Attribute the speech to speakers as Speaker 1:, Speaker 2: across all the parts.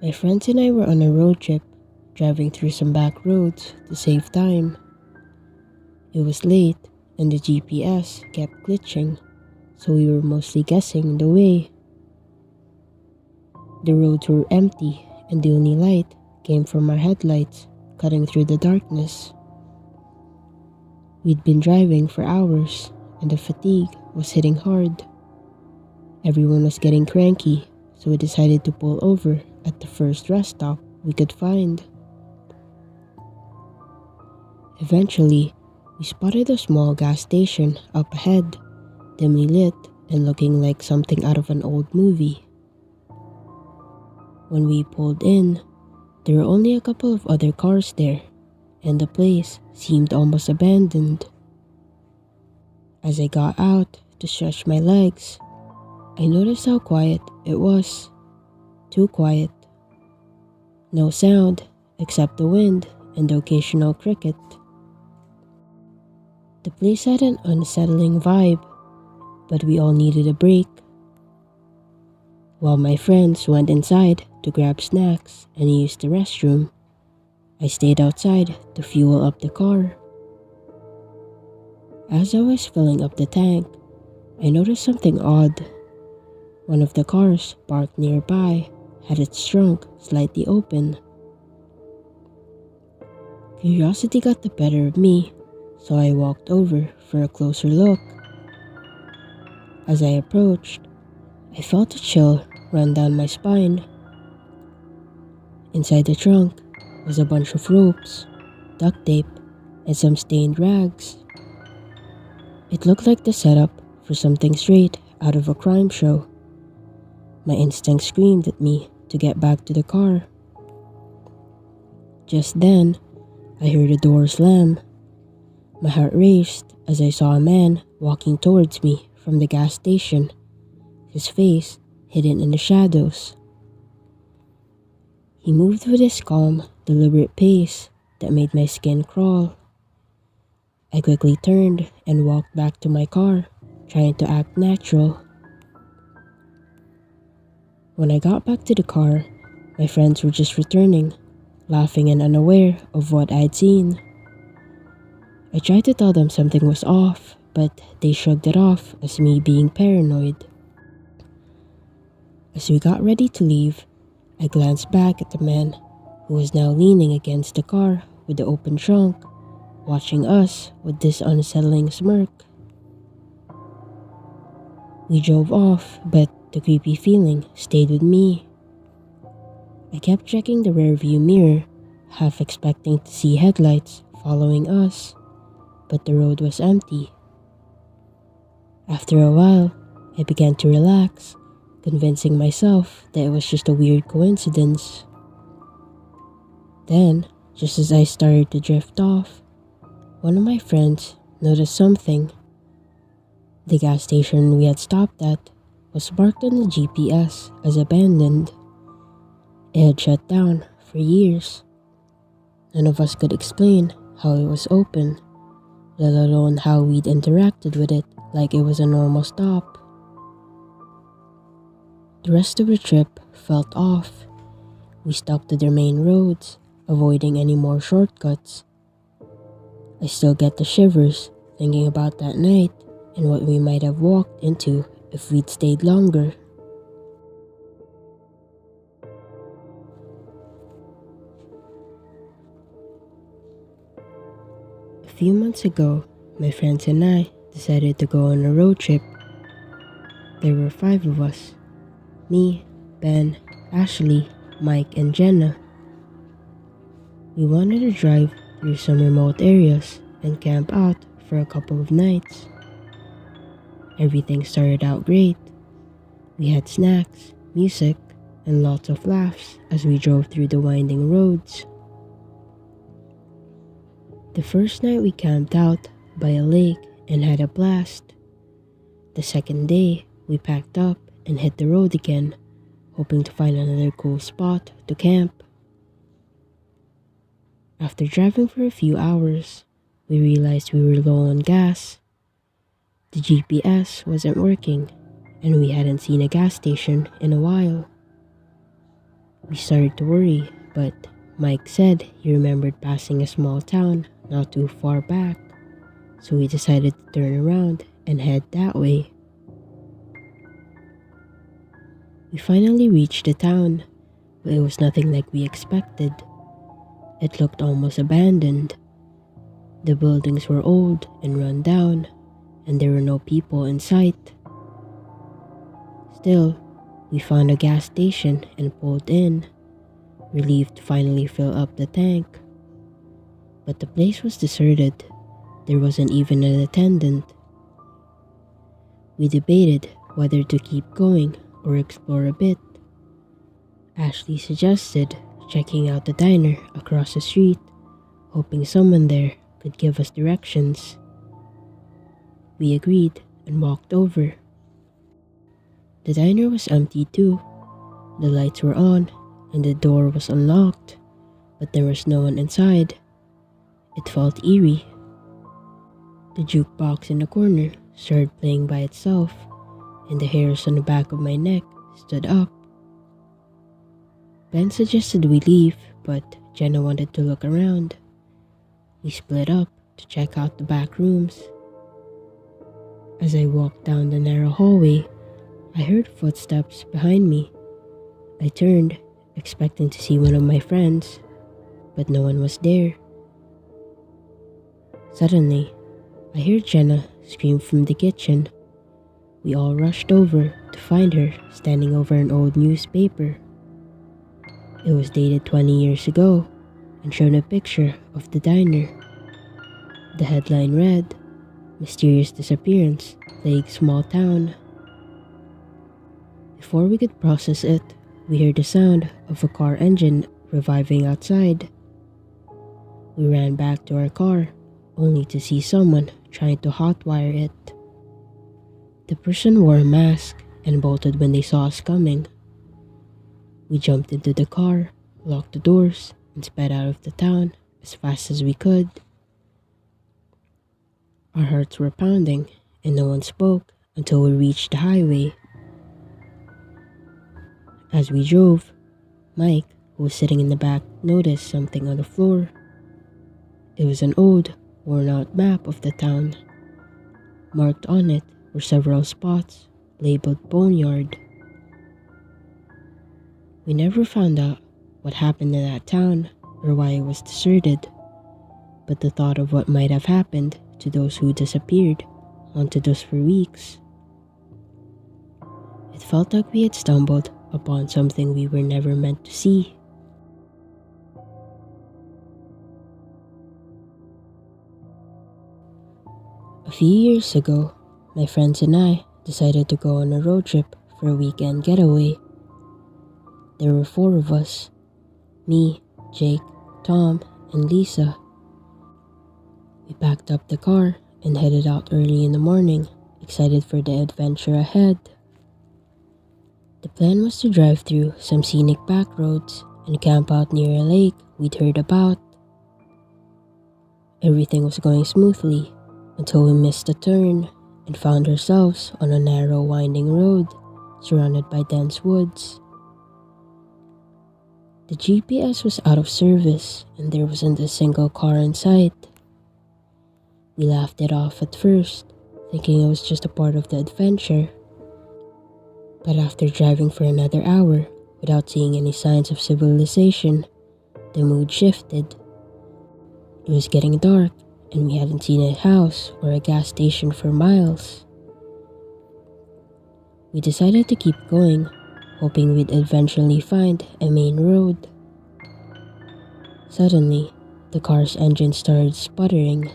Speaker 1: My friends and I were on a road trip, driving through some back roads to save time. It was late and the GPS kept glitching, so we were mostly guessing the way. The roads were empty and the only light came from our headlights, cutting through the darkness. We'd been driving for hours and the fatigue was hitting hard. Everyone was getting cranky, so we decided to pull over at the first rest stop we could find. Eventually, we spotted a small gas station up ahead, dimly lit and looking like something out of an old movie. When we pulled in, there were only a couple of other cars there, and the place seemed almost abandoned. As I got out to stretch my legs, I noticed how quiet it was. Too quiet. No sound except the wind and the occasional cricket. The place had an unsettling vibe, but we all needed a break. While my friends went inside to grab snacks and use the restroom, I stayed outside to fuel up the car. As I was filling up the tank, I noticed something odd. One of the cars parked nearby had its trunk slightly open. Curiosity got the better of me, so I walked over for a closer look. As I approached, I felt a chill run down my spine. Inside the trunk was a bunch of ropes, duct tape, and some stained rags. It looked like the setup for something straight out of a crime show. My instinct screamed at me to get back to the car. Just then, I heard a door slam. My heart raced as I saw a man walking towards me from the gas station, his face hidden in the shadows. He moved with his calm, deliberate pace that made my skin crawl. I quickly turned and walked back to my car, trying to act natural. When I got back to the car, my friends were just returning, laughing and unaware of what I'd seen. I tried to tell them something was off, but they shrugged it off as me being paranoid. As we got ready to leave, I glanced back at the man who was now leaning against the car with the open trunk, watching us with this unsettling smirk. We drove off, but the creepy feeling stayed with me. I kept checking the rearview mirror, half expecting to see headlights following us, but the road was empty. After a while, I began to relax, convincing myself that it was just a weird coincidence. Then, just as I started to drift off, one of my friends noticed something. The gas station we had stopped at was marked on the GPS as abandoned. It had shut down for years. None of us could explain how it was open, let alone how we'd interacted with it like it was a normal stop. The rest of the trip felt off. We stuck to the main roads, avoiding any more shortcuts. I still get the shivers thinking about that night and what we might have walked into if we'd stayed longer. A few months ago, my friends and I decided to go on a road trip. There were 5 of us: me, Ben, Ashley, Mike, and Jenna. We wanted to drive through some remote areas and camp out for a couple of nights. Everything started out great. We had snacks, music, and lots of laughs as we drove through the winding roads. The first night we camped out by a lake and had a blast. The second day, we packed up and hit the road again, hoping to find another cool spot to camp. After driving for a few hours, we realized we were low on gas. The GPS wasn't working, and we hadn't seen a gas station in a while. We started to worry, but Mike said he remembered passing a small town not too far back, so we decided to turn around and head that way. We finally reached the town, but it was nothing like we expected. It looked almost abandoned. The buildings were old and run down, and there were no people in sight. Still, we found a gas station and pulled in, relieved to finally fill up the tank. But the place was deserted. There wasn't even an attendant. We debated whether to keep going or explore a bit. Ashley suggested checking out the diner across the street, hoping someone there could give us directions. We agreed and walked over. The diner was empty too. The lights were on and the door was unlocked, but there was no one inside. It felt eerie. The jukebox in the corner started playing by itself, and the hairs on the back of my neck stood up. Ben suggested we leave, but Jenna wanted to look around. We split up to check out the back rooms. As I walked down the narrow hallway, I heard footsteps behind me. I turned, expecting to see one of my friends, but no one was there. Suddenly, I heard Jenna scream from the kitchen. We all rushed over to find her standing over an old newspaper. It was dated 20 years ago and showed a picture of the diner. The headline read, "Mysterious Disappearance, Plagues Small Town." Before we could process it, we heard the sound of a car engine reviving outside. We ran back to our car, only to see someone trying to hotwire it. The person wore a mask and bolted when they saw us coming. We jumped into the car, locked the doors, and sped out of the town as fast as we could. Our hearts were pounding, and no one spoke until we reached the highway. As we drove, Mike, who was sitting in the back, noticed something on the floor. It was an old, worn-out map of the town. Marked on it were several spots labeled Boneyard. We never found out what happened in that town or why it was deserted, but the thought of what might have happened to those who disappeared haunted us for weeks. It felt like we had stumbled upon something we were never meant to see. A few years ago, my friends and I decided to go on a road trip for a weekend getaway. There were 4 of us: me, Jake, Tom, and Lisa. We packed up the car and headed out early in the morning, excited for the adventure ahead. The plan was to drive through some scenic back roads and camp out near a lake we'd heard about. Everything was going smoothly until we missed a turn and found ourselves on a narrow, winding road surrounded by dense woods. The GPS was out of service and there wasn't a single car in sight. We laughed it off at first, thinking it was just a part of the adventure. But after driving for another hour without seeing any signs of civilization, the mood shifted. It was getting dark and we hadn't seen a house or a gas station for miles. We decided to keep going, hoping we'd eventually find a main road. Suddenly, the car's engine started sputtering.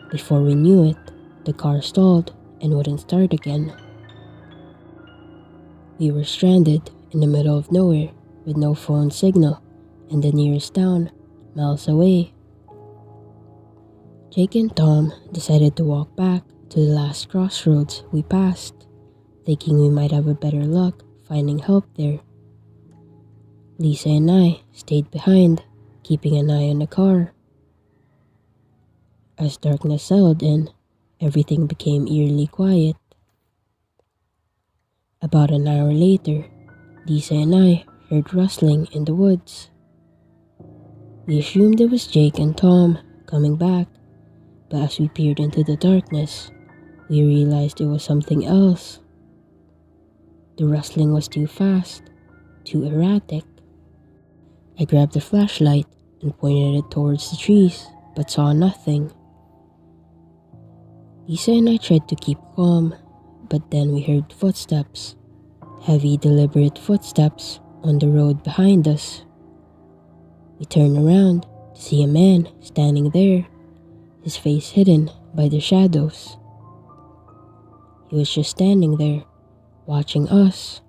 Speaker 1: Before we knew it, the car stalled and wouldn't start again. We were stranded in the middle of nowhere with no phone signal and the nearest town miles away. Jake and Tom decided to walk back to the last crossroads we passed, thinking we might have a better luck finding help there. Lisa and I stayed behind, keeping an eye on the car. As darkness settled in, everything became eerily quiet. About an hour later, Lisa and I heard rustling in the woods. We assumed it was Jake and Tom coming back, but as we peered into the darkness, we realized it was something else. The rustling was too fast, too erratic. I grabbed the flashlight and pointed it towards the trees, but saw nothing. Lisa and I tried to keep calm, but then we heard footsteps. Heavy, deliberate footsteps on the road behind us. We turned around to see a man standing there, his face hidden by the shadows. He was just standing there, watching us.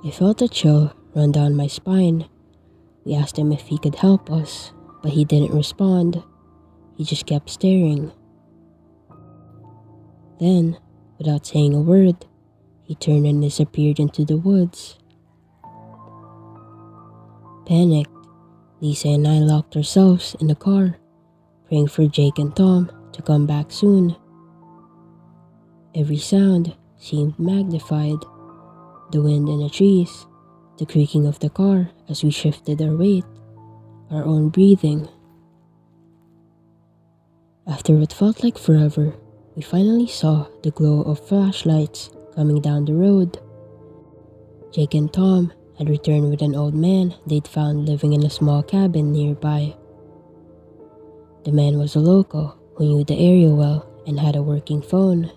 Speaker 1: I felt a chill run down my spine. We asked him if he could help us, but he didn't respond. He just kept staring. Then, without saying a word, he turned and disappeared into the woods. Panicked, Lisa and I locked ourselves in the car, praying for Jake and Tom to come back soon. Every sound seemed magnified. The wind in the trees, the creaking of the car as we shifted our weight, our own breathing. After what felt like forever, we finally saw the glow of flashlights coming down the road. Jake and Tom had returned with an old man they'd found living in a small cabin nearby. The man was a local who knew the area well and had a working phone.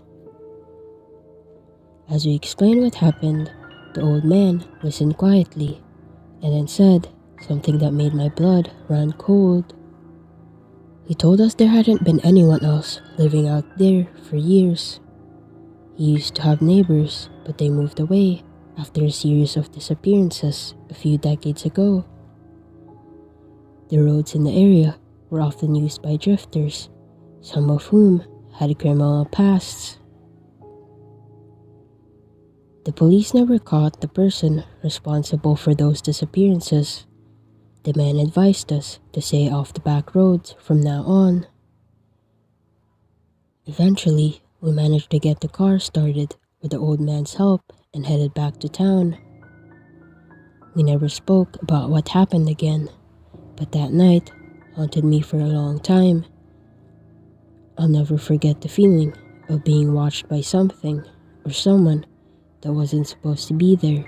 Speaker 1: As we explained what happened, the old man listened quietly and then said something that made my blood run cold. He told us there hadn't been anyone else living out there for years. He used to have neighbors, but they moved away after a series of disappearances a few decades ago. The roads in the area were often used by drifters, some of whom had criminal pasts. The police never caught the person responsible for those disappearances. The man advised us to stay off the back roads from now on. Eventually, we managed to get the car started with the old man's help and headed back to town. We never spoke about what happened again, but that night haunted me for a long time. I'll never forget the feeling of being watched by something or someone that wasn't supposed to be there.